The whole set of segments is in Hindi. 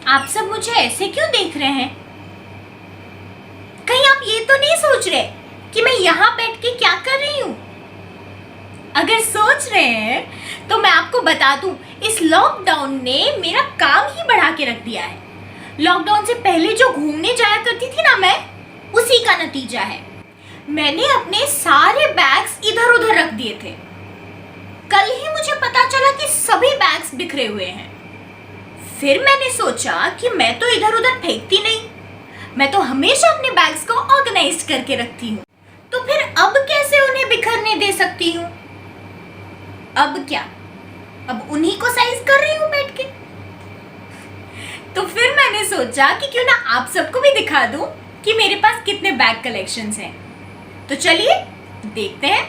आप सब मुझे ऐसे क्यों देख रहे हैं? कहीं आप ये तो नहीं सोच रहे कि मैं यहाँ बैठ के क्या कर रही हूँ? अगर सोच रहे हैं तो मैं आपको बता दूं, इस लॉकडाउन ने मेरा काम ही बढ़ा के रख दिया है। लॉकडाउन से पहले जो घूमने जाया करती थी ना मैं, उसी का नतीजा है। मैंने अपने सारे बैग्स इधर उधर रख दिए थे। कल ही मुझे पता चला कि सभी बैग्स बिखरे हुए हैं। फिर मैंने सोचा कि मैं तो इधर उधर फेंकती नहीं, मैं तो हमेशा अपने बैग्स को ऑर्गेनाइज करके रखती हूँ। तो फिर अब कैसे उन्हें बिखरने दे सकती हूँ? अब क्या, अब उन्हीं को साइज कर रही हूँ बैठ के। तो फिर मैंने सोचा कि क्यों ना आप सबको भी दिखा दूं कि मेरे पास कितने बैग कलेक्शंस हैं। तो चलिए देखते हैं।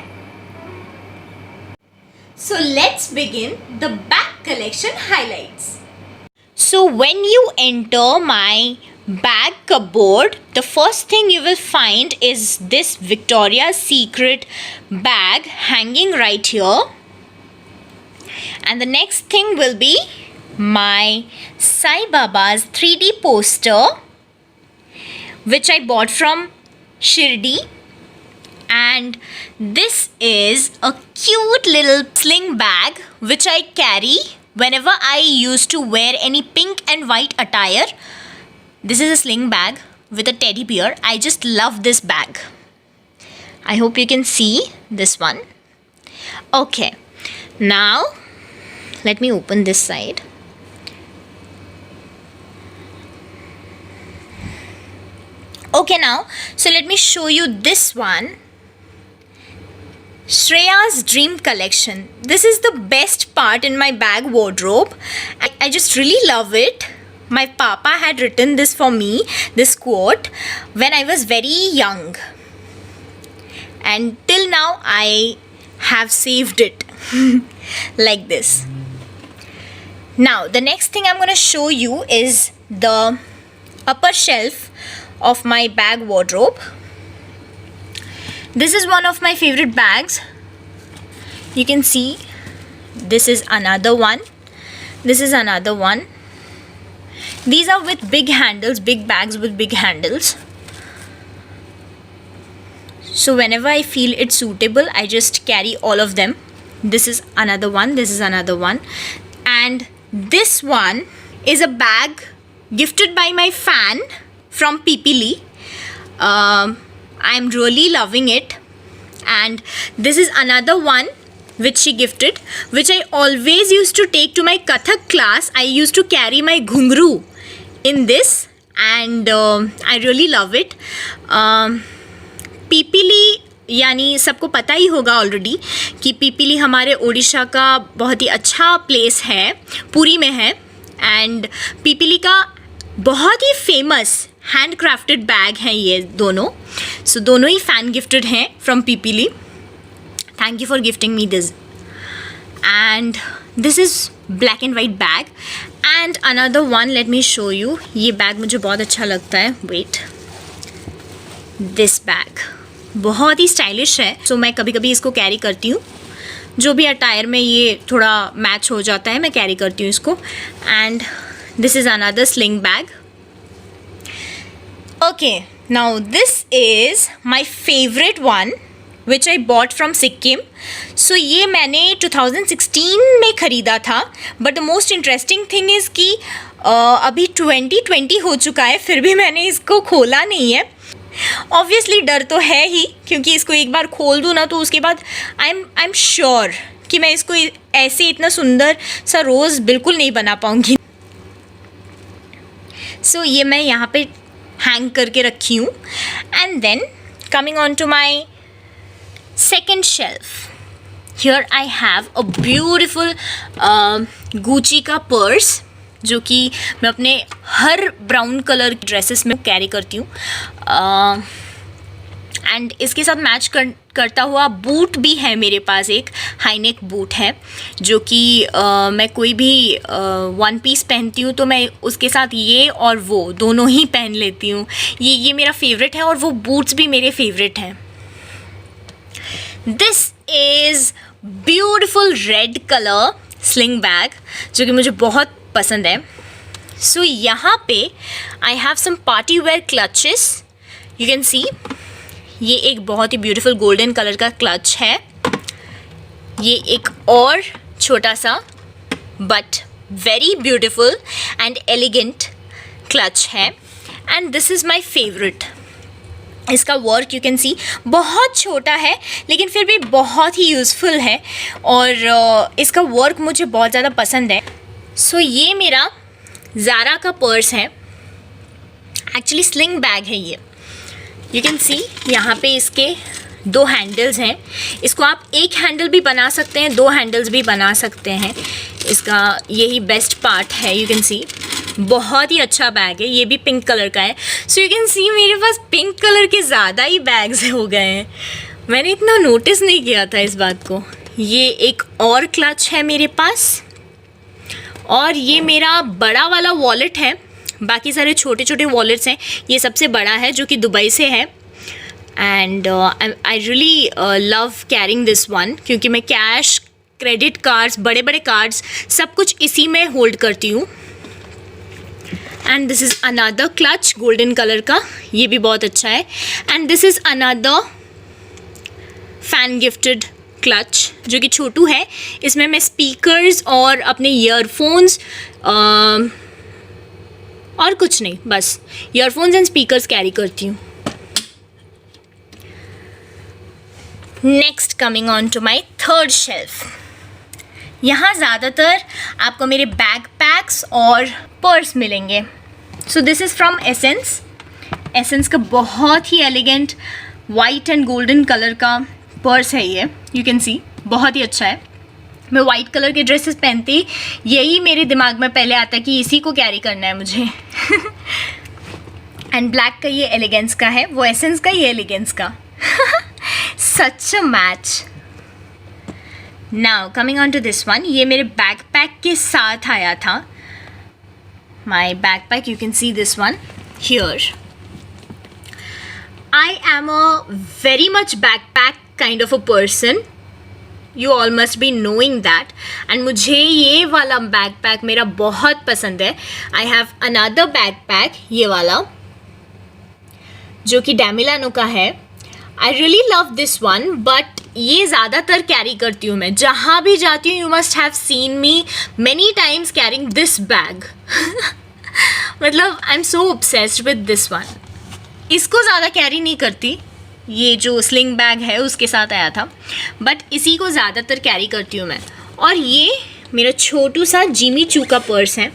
So let's begin the bag collection highlights. So when you enter my bag cupboard, the first thing you will find is this Victoria's Secret bag hanging right here. And the next thing will be my Sai Baba's 3D poster, which I bought from Shirdi. And this is a cute little sling bag which I carry whenever I used to wear any pink and white attire. This is a sling bag with a teddy bear. I just love this bag. I hope you can see this one. Okay, now let me open this side. Okay, now so let me show you this one. Shreya's Dream Collection. This is the best part in my bag wardrobe. I just really love it. My papa had written this for me, this quote, when I was very young. And till now I have saved it like this. Now the next thing I'm going to show you is the upper shelf of my bag wardrobe. This is one of my favorite bags. You can see this is another one. This is another one. These are with big handles, big bags with big handles. So whenever I feel it's suitable, I just carry all of them. This is another one. This is another one. And this one is a bag gifted by my fan from Pipili. I'm really loving it. And this is another one which she gifted, which I always used to take to my Kathak class. I used to carry my ghungru in this, and I really love it. पीपीली यानी सबको पता ही होगा ऑलरेडी कि पीपीली हमारे उड़ीसा का बहुत ही अच्छा प्लेस है, पुरी में है। एंड पीपीली का बहुत ही फेमस हैंड क्राफ्टेड बैग हैं ये दोनों। सो दोनों ही फ़ैन गिफ्टेड हैं from Pipili. Thank you for gifting me this. And this is black and white bag. And another one, let me show you. ये बैग मुझे बहुत अच्छा लगता है। वेट, दिस बैग बहुत ही स्टाइलिश है। सो मैं कभी कभी इसको कैरी करती हूँ, जो भी अटायर में ये थोड़ा मैच हो जाता है मैं कैरी करती हूँ इसको। And this is another sling bag. Okay, now this is my favorite one which I bought from Sikkim. So ये मैंने 2016 में ख़रीदा था, but the most interesting thing is कि अभी 2020 हो चुका है, फिर भी मैंने इसको खोला नहीं है। Obviously डर तो है ही, क्योंकि इसको एक बार खोल दूँ ना तो उसके बाद I'm sure कि मैं इसको ऐसे इतना सुंदर सा रोज़ बिल्कुल नहीं बना पाऊँगी। So ये मैं यहाँ पे हैंग करके रखी हूँ। And then coming on to my second shelf, here I have a beautiful Gucci का पर्स, जो कि मैं अपने हर ब्राउन कलर की ड्रेसेस में कैरी करती हूँ। एंड इसके साथ मैच करता हुआ बूट भी है मेरे पास, एक हाई नेक बूट है, जो कि मैं कोई भी वन पीस पहनती हूँ तो मैं उसके साथ ये और वो दोनों ही पहन लेती हूँ। ये मेरा फेवरेट है और वो बूट्स भी मेरे फेवरेट हैं। This is beautiful red colour sling bag, जो कि मुझे बहुत पसंद है। सो यहाँ पे I have some party wear clutches, you can see. ये एक बहुत ही ब्यूटीफुल गोल्डन कलर का क्लच है। ये एक और छोटा सा but very beautiful and elegant clutch है, and this is my favourite. इसका वर्क यू कैन सी बहुत छोटा है लेकिन फिर भी बहुत ही यूज़फुल है, और इसका वर्क मुझे बहुत ज़्यादा पसंद है। सो ये मेरा ज़ारा का पर्स है, एक्चुअली स्लिंग बैग है ये। यू कैन सी यहाँ पे इसके 2 हैंडल्स हैं। इसको आप एक हैंडल भी बना सकते हैं, 2 हैंडल्स भी बना सकते हैं। इसका यही बेस्ट पार्ट है। यू कैन सी बहुत ही अच्छा बैग है। ये भी पिंक कलर का है। सो यू कैन सी मेरे पास पिंक कलर के ज़्यादा ही बैग्स हो गए हैं। मैंने इतना नोटिस नहीं किया था इस बात को। ये एक और क्लच है मेरे पास, और ये मेरा बड़ा वाला वॉलेट है। बाकी सारे छोटे छोटे वॉलेट्स हैं, ये सबसे बड़ा है जो कि दुबई से है। And I really love carrying this one, क्योंकि मैं कैश, क्रेडिट कार्ड्स, बड़े बड़े कार्ड्स सब कुछ इसी में होल्ड करती हूँ। And this is another clutch golden colour का, ये भी बहुत अच्छा है। And this is another fan gifted clutch जो कि छोटू है। इसमें मैं स्पीकर्स और अपने ईयरफोन्स और कुछ नहीं, बस ईयरफोन्स एंड स्पीकर्स कैरी करती हूँ। Next coming on to my third shelf. यहाँ ज़्यादातर आपको मेरे बैग पैक्स और पर्स मिलेंगे। So this is from Essence. Essence का बहुत ही elegant white and golden colour का पर्स है ये। यू कैन सी बहुत ही अच्छा है। मैं वाइट कलर के ड्रेसेस पहनती, यही मेरे दिमाग में पहले आता है कि इसी को कैरी करना है मुझे। एंड ब्लैक का ये एलिगेंस का है, वो एसेंस का ये एलिगेंस का। Such a match. Now coming on to this one, ये मेरे बैकपैक के साथ आया था। My backpack, you can see this one here. I am a very much backpack kind of a person. You all must be knowing that. And मुझे ये वाला backpack मेरा बहुत पसंद है. I have another backpack, ये वाला जो कि Damilano का है. I really love this one, but ये ज़्यादातर कैरी करती हूँ मैं. जहाँ भी जाती हूँ, you must have seen me many times carrying this bag. मतलब I'm so obsessed with this one. इसको ज़्यादा कैरी नहीं करती, ये जो स्लिंग बैग है उसके साथ आया था, बट इसी को ज़्यादातर कैरी करती हूँ मैं। और ये मेरा छोटू सा जिमी चू का पर्स है,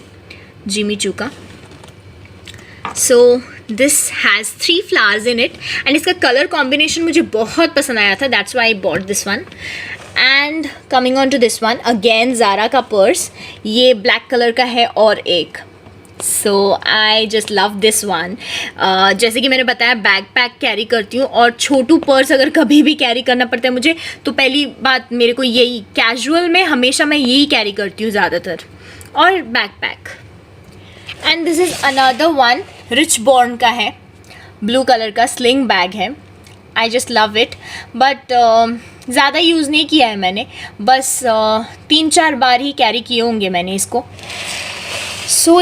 जिमी चू का। So this has 3 flowers in it, and इसका कलर कॉम्बिनेशन मुझे बहुत पसंद आया था, that's why I bought this one. And coming on to this one, again Zara का पर्स, ये ब्लैक कलर का है और एक। So I just love this one. जैसे कि मैंने बताया, बैग पैक कैरी करती हूँ, और छोटू पर्स अगर कभी भी कैरी करना पड़ता है मुझे, तो पहली बात मेरे को यही, कैजुअल में हमेशा मैं यही कैरी करती हूँ ज़्यादातर, और bag pack. And this is another one, rich born का है, ब्लू कलर का स्लिंग बैग है। आई जस्ट लव इट, बट ज़्यादा यूज़ नहीं किया है मैंने, बस 3-4 बार ही कैरी किए होंगे मैंने इसको। सो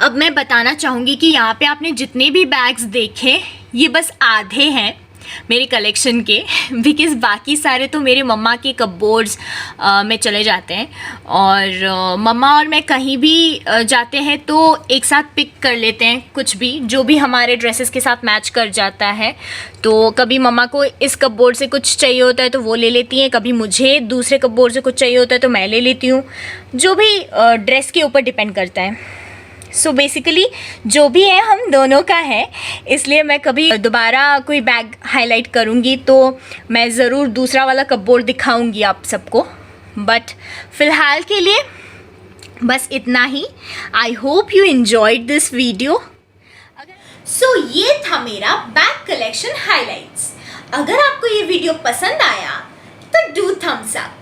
अब मैं बताना चाहूँगी कि यहाँ पे आपने जितने भी बैग्स देखे, ये बस आधे हैं मेरी कलेक्शन के, बिकॉज़ बाकी सारे तो मेरे मम्मा के कपबोर्ड्स में चले जाते हैं, और मम्मा और मैं कहीं भी जाते हैं तो एक साथ पिक कर लेते हैं कुछ भी, जो भी हमारे ड्रेसेस के साथ मैच कर जाता है। तो कभी मम्मा को इस कपबोर्ड से कुछ चाहिए होता है तो वो ले लेती हैं, कभी मुझे दूसरे कपबोर्ड से कुछ चाहिए होता है तो मैं ले लेती हूँ, जो भी ड्रेस के ऊपर डिपेंड करता है। सो बेसिकली जो भी है हम दोनों का है, इसलिए मैं कभी दोबारा कोई बैग हाईलाइट करूँगी तो मैं ज़रूर दूसरा वाला कपबोर्ड दिखाऊँगी आप सबको, बट फ़िलहाल के लिए बस इतना ही। I hope you enjoyed this video. So ये था मेरा बैग कलेक्शन हाईलाइट्स। अगर आपको ये वीडियो पसंद आया तो डू थम्स अप।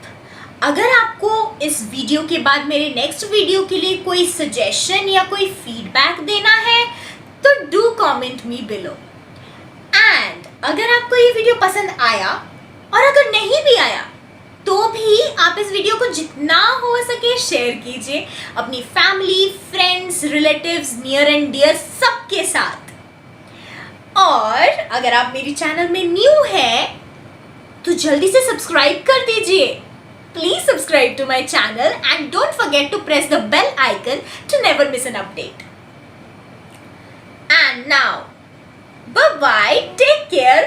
अगर आपको इस वीडियो के बाद मेरे नेक्स्ट वीडियो के लिए कोई सजेशन या कोई फीडबैक देना है तो do comment me below. And अगर आपको ये वीडियो पसंद आया, और अगर नहीं भी आया तो भी आप इस वीडियो को जितना हो सके शेयर कीजिए अपनी family, friends, relatives, near and dear सबके साथ। और अगर आप मेरी चैनल में न्यू है तो जल्दी से सब्सक्राइब कर दीजिए। Please subscribe to my channel and don't forget to press the bell icon to never miss an update. And now bye bye, take care,